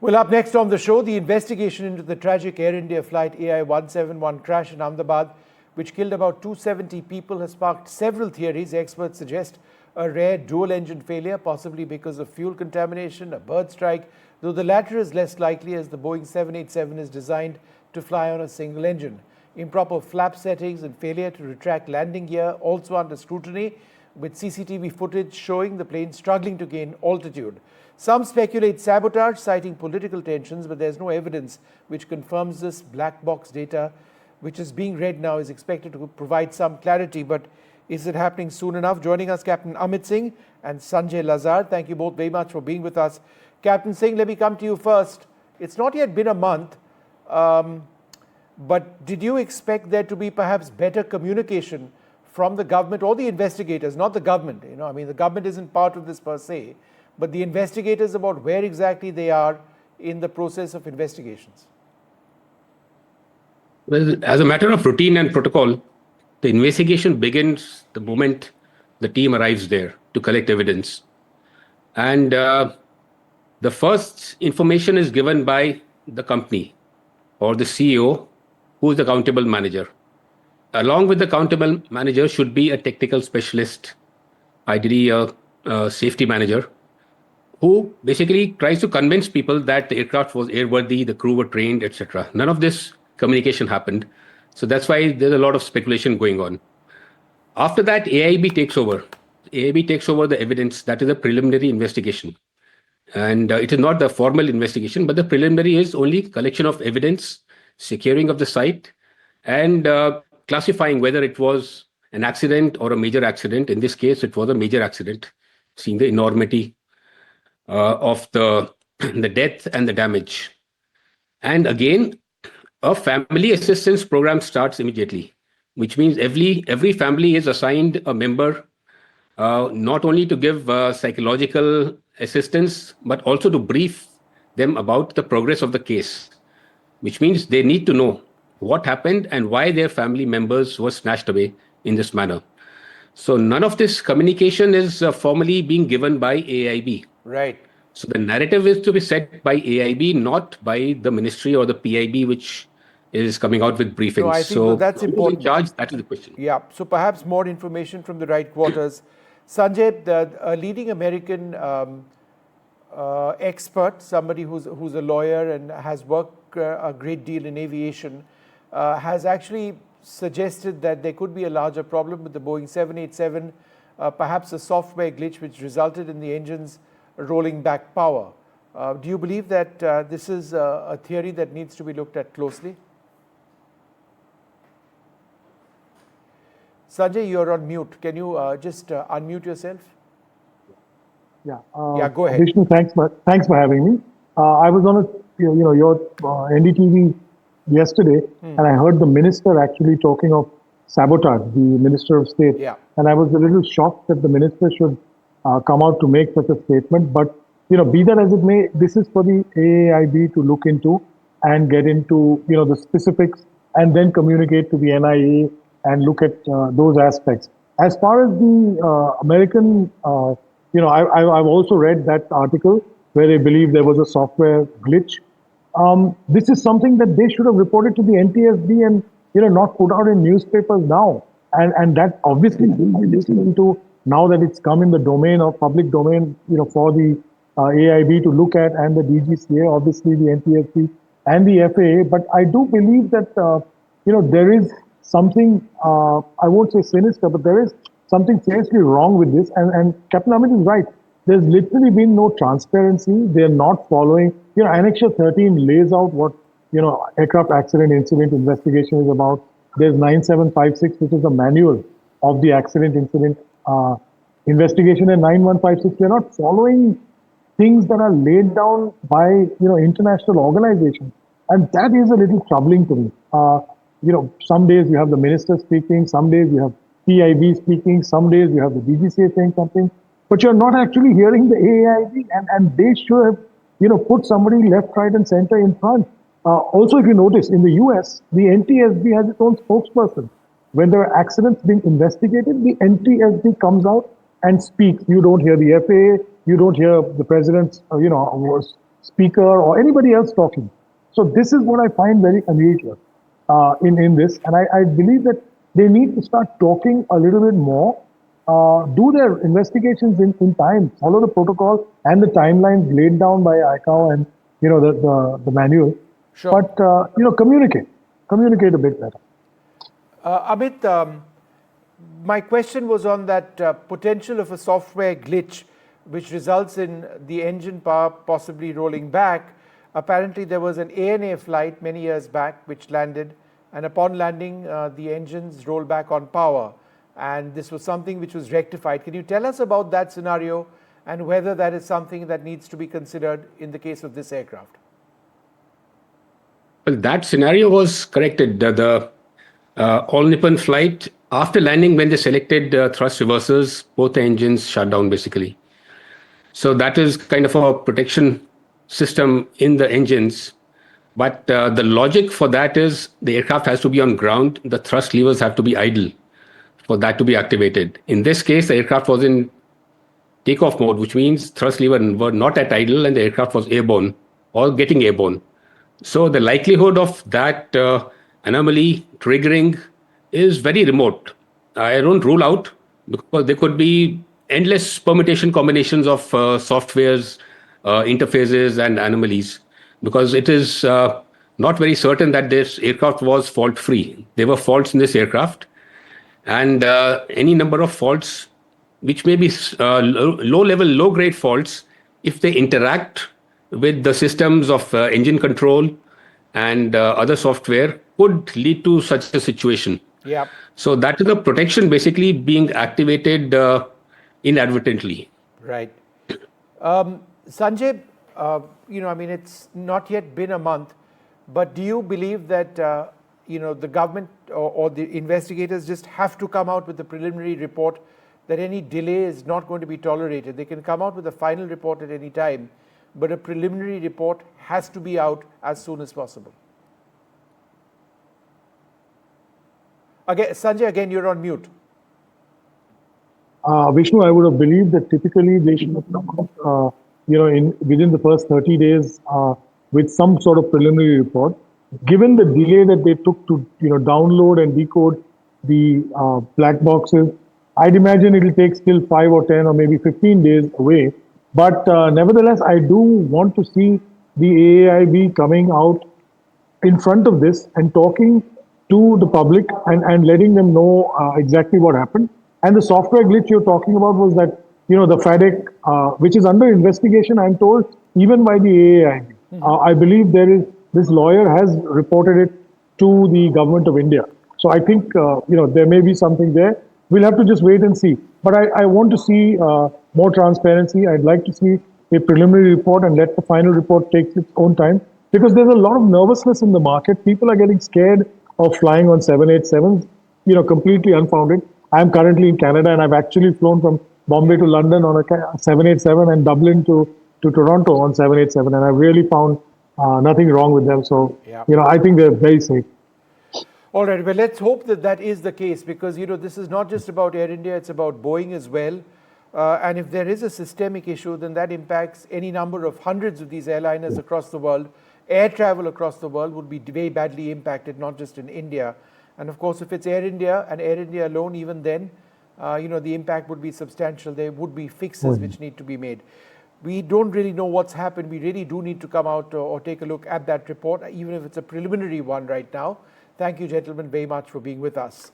Well, up next on the show, the investigation into the tragic Air India Flight AI171 crash in Ahmedabad, which killed about 270 people, has sparked several theories. Experts suggest a rare dual-engine failure, possibly because of fuel contamination, a bird strike, though the latter is less likely as the Boeing 787 is designed to fly on a single engine. Improper flap settings and failure to retract landing gear also under scrutiny, with CCTV footage showing the plane struggling to gain altitude. Some speculate sabotage, citing political tensions, but there's no evidence which confirms this. Black box data, which is being read now, is expected to provide some clarity, but is it happening soon enough? Joining us, Captain Amit Singh and Sanjay Lazar. Thank you both very much for being with us. Captain Singh, let me come to you first. It's not yet been a month, but did you expect there to be perhaps better communication from the government or the investigators, not the government? I mean, the government isn't part of this per se, but the investigators, about where exactly they are in the process of investigations? Well, as a matter of routine and protocol, the investigation begins the moment the team arrives there to collect evidence. And the first information is given by the company or the CEO, who is the accountable manager. Along with the accountable manager should be a technical specialist, ideally a safety manager, who basically tries to convince people that the aircraft was airworthy, the crew were trained, etc. None of this communication happened. So that's why there's a lot of speculation going on. After that, AIB takes over. AIB takes over the evidence. That is a preliminary investigation. And it is not the formal investigation, but the preliminary is only collection of evidence, securing of the site, and classifying whether it was an accident or a major accident. In this case, it was a major accident, seeing the enormity of the death and the damage. And again, a family assistance program starts immediately, which means every family is assigned a member, not only to give psychological assistance, but also to brief them about the progress of the case, which means they need to know what happened and why their family members were snatched away in this manner. So none of this communication is formally being given by AIB. Right. So the narrative is to be set by AIB, not by the ministry or the PIB, which is coming out with briefings. No, I think that's important. Who's in charge? That is the question. Yeah. So perhaps more information from the right quarters. Sanjay, a leading American expert, somebody who's a lawyer and has worked a great deal in aviation, has actually suggested that there could be a larger problem with the Boeing 787, perhaps a software glitch which resulted in the engines rolling back power. Do you believe that this is a theory that needs to be looked at closely? Sanjay, you're on mute. Can you just unmute yourself? Yeah. Yeah, go ahead. Vishnu, thanks for having me. I was on your NDTV yesterday, and I heard the minister actually talking of Sabotage, the Minister of State. Yeah. And I was a little shocked that the minister should come out to make such a statement. But be that as it may, this is for the AIB to look into and get into the specifics, and then communicate to the NIA and look at those aspects. As far as the American, I've also read that article where they believe there was a software glitch. This is something that they should have reported to the NTSB and not put out in newspapers now. And that obviously will be listening to, now that it's come in the domain of public domain, for the AIB to look at, and the DGCA, obviously the NTSB and the FAA. But I do believe that there is something, I won't say sinister, but there is something seriously wrong with this. And Captain Amit is right. There's literally been no transparency. They're not following. Annexure 13 lays out what aircraft accident incident investigation is about. There's 9756, which is the manual of the accident incident investigation, and 9156. They're not following things that are laid down by international organizations, and that is a little troubling to me. Some days you have the minister speaking, some days you have PIB speaking, some days you have the DGCA saying something, but you're not actually hearing the AIB, and they should have put somebody left, right, and center in front. Also, if you notice, in the US, the NTSB has its own spokesperson. When there are accidents being investigated, the NTSB comes out and speaks. You don't hear the FAA, you don't hear the president's, speaker or anybody else talking. So this is what I find very unusual in this, and I believe that they need to start talking a little bit more, do their investigations in time, follow the protocol and the timelines laid down by ICAO and the manual. Sure. But communicate a bit better. Amit, my question was on that potential of a software glitch which results in the engine power possibly rolling back. Apparently, there was an ANA flight many years back which landed, and upon landing, the engines rolled back on power. And this was something which was rectified. Can you tell us about that scenario and whether that is something that needs to be considered in the case of this aircraft? Well, that scenario was corrected. The All Nippon flight, after landing, when they selected thrust reversers, both the engines shut down basically. So that is kind of a protection system in the engines. But the logic for that is the aircraft has to be on ground, the thrust levers have to be idle for that to be activated. In this case, the aircraft was in takeoff mode, which means thrust levers were not at idle and the aircraft was airborne or getting airborne. So the likelihood of that anomaly triggering is very remote. I don't rule out, because there could be endless permutation combinations of softwares, interfaces, and anomalies, because it is not very certain that this aircraft was fault free. There were faults in this aircraft, and any number of faults, which may be low-level, low-grade faults, if they interact with the systems of engine control and other software, could lead to such a situation. Yeah. So that is the protection basically being activated inadvertently. Right. Sanjay, it's not yet been a month, but do you believe that, the government or the investigators just have to come out with a preliminary report, that any delay is not going to be tolerated? They can come out with a final report at any time, but a preliminary report has to be out as soon as possible. Again, Sanjay, again, you're on mute. Vishnu, I would have believed that typically they should have come out, within the first 30 days with some sort of preliminary report. Given the delay that they took to, download and decode the black boxes, I'd imagine it'll take still 5 or 10 or maybe 15 days away. But nevertheless, I do want to see the AAIB coming out in front of this and talking to the public and letting them know exactly what happened. And the software glitch you're talking about was that, the FADEC, which is under investigation, I'm told, even by the AAIB. I believe this lawyer has reported it to the government of India. So I think, there may be something there. We'll have to just wait and see. But I want to see more transparency. I'd like to see a preliminary report and let the final report take its own time, because there's a lot of nervousness in the market. People are getting scared of flying on 787s, completely unfounded. I'm currently in Canada, and I've actually flown from Bombay to London on a 787 and Dublin to Toronto on 787, and I've really found nothing wrong with them. So, Yeah. I think they're very safe. All right, well, let's hope that that is the case, because, this is not just about Air India, it's about Boeing as well. And if there is a systemic issue, then that impacts any number of hundreds of these airliners across the world. Air travel across the world would be very badly impacted, not just in India. And of course, if it's Air India and Air India alone, even then, the impact would be substantial. There would be fixes which need to be made. We don't really know what's happened. We really do need to come out or take a look at that report, even if it's a preliminary one right now. Thank you, gentlemen, very much for being with us.